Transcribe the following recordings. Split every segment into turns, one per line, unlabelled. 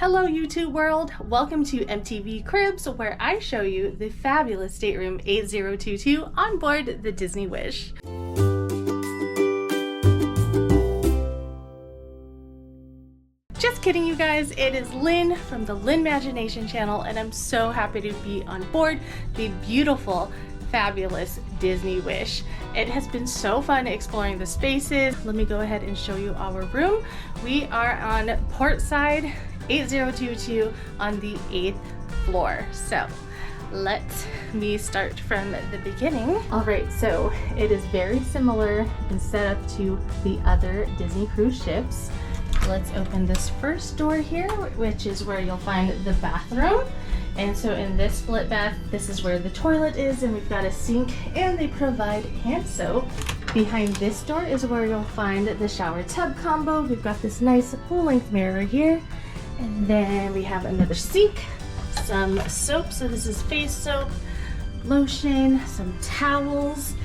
Hello YouTube world, welcome to MTV Cribs, where I show you the fabulous Stateroom 8022 on board the Disney Wish. Just kidding you guys, it is Lynn from the Lynn Imagination channel, and I'm so happy to be on board the beautiful, fabulous Disney Wish. It has been so fun exploring the spaces. Let me go ahead and show you our room. We are on port side 8022 on the 8th floor. So let me start from the beginning. All right, so it is very similar in setup to the other Disney cruise ships. Let's open this first door here, which is where you'll find the bathroom. And so in this split bath, this is where the toilet is, and we've got a sink, and they provide hand soap. Behind this door is where you'll find the shower tub combo. We've got this nice full-length mirror here. And then we have another sink, some soap. So this is face soap, lotion, some towels.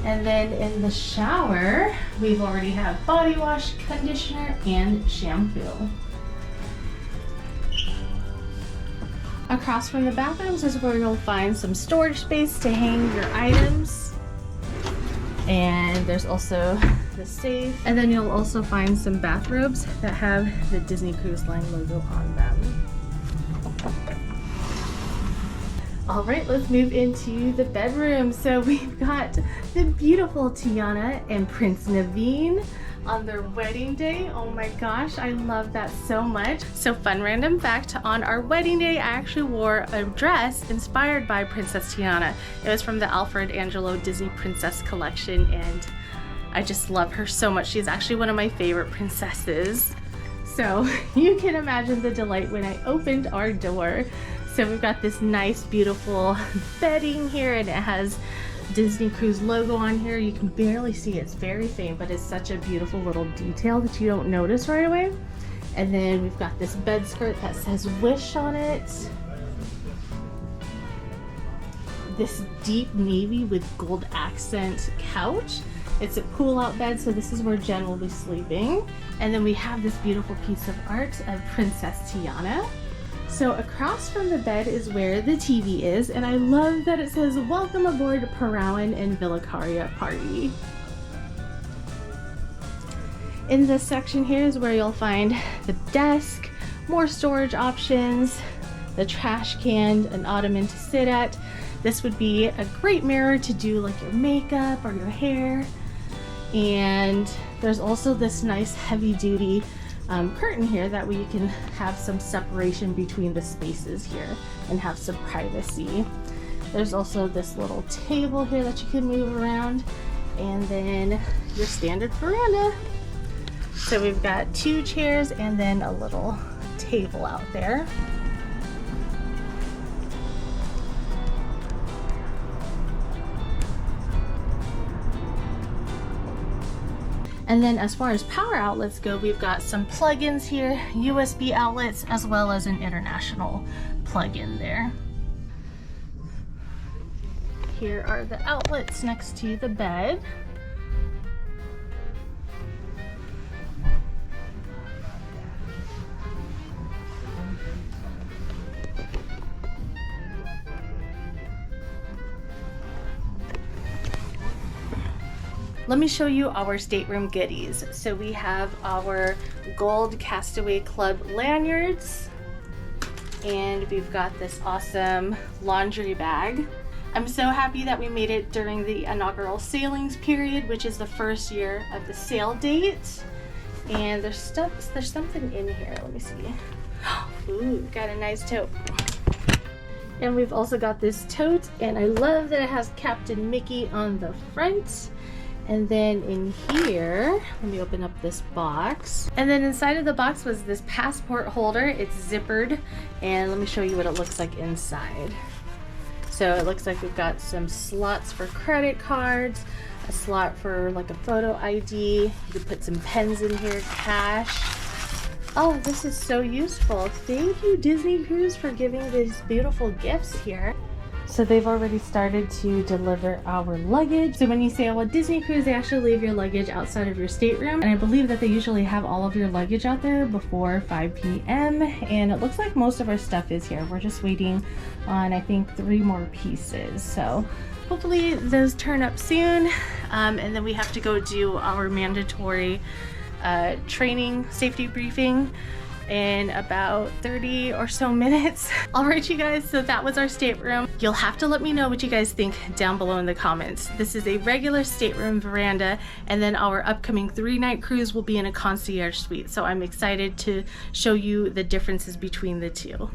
And then in the shower, we've already have body wash, conditioner, and shampoo. Across from the bathrooms is where you'll find some storage space to hang your items. And there's also the safe. And then you'll also find some bathrobes that have the Disney Cruise Line logo on them. All right, let's move into the bedroom. So we've got the beautiful Tiana and Prince Naveen on their wedding day. Oh my gosh, I love that so much. So fun random fact, on our wedding day, I actually wore a dress inspired by Princess Tiana. It was from the Alfred Angelo Disney Princess collection, and I just love her so much. She's actually one of my favorite princesses. So you can imagine the delight when I opened our door. So we've got this nice, beautiful bedding here, and it has Disney Cruise logo on here. You can barely see it. It's very faint, but it's such a beautiful little detail that you don't notice right away. And then we've got this bed skirt that says Wish on it. This deep navy with gold accent couch. It's a pull-out bed, so this is where Jen will be sleeping. And then we have this beautiful piece of art of Princess Tiana. So across from the bed is where the TV is, and I love that it says welcome aboard Parawan and Villacaria Party. In this section here is where you'll find the desk, more storage options, the trash can, an ottoman to sit at. This would be a great mirror to do like your makeup or your hair. And there's also this nice heavy duty curtain here, that way you can have some separation between the spaces here and have some privacy. There's also this little table here that you can move around, and then your standard veranda. So we've got 2 chairs and then a little table out there. And then as far as power outlets go, we've got some plug-ins here, USB outlets, as well as an international plug-in there. Here are the outlets next to the bed. Let me show you our stateroom goodies. So we have our gold Castaway Club lanyards, and we've got this awesome laundry bag. I'm so happy that we made it during the inaugural sailings period, which is the first year of the sail date. And there's something in here. Let me see. Ooh, got a nice tote. And we've also got this tote, and I love that it has Captain Mickey on the front. And then in here, let me open up this box. And then inside of the box was this passport holder. It's zippered, and let me show you what it looks like inside. So it looks like we've got some slots for credit cards, a slot for like a photo ID. You could put some pens in here, cash. Oh, this is so useful. Thank you, Disney Cruise, for giving these beautiful gifts here. So they've already started to deliver our luggage. So when you sail a Disney cruise, they actually leave your luggage outside of your stateroom. And I believe that they usually have all of your luggage out there before 5 p.m. And it looks like most of our stuff is here. We're just waiting on, I think, 3 more pieces. So hopefully those turn up soon. And then we have to go do our mandatory training safety briefing in about 30 or so minutes. All right, you guys, so that was our stateroom. You'll have to let me know what you guys think down below in the comments. This is a regular stateroom veranda, and then our upcoming 3-night cruise will be in a concierge suite. So I'm excited to show you the differences between the two.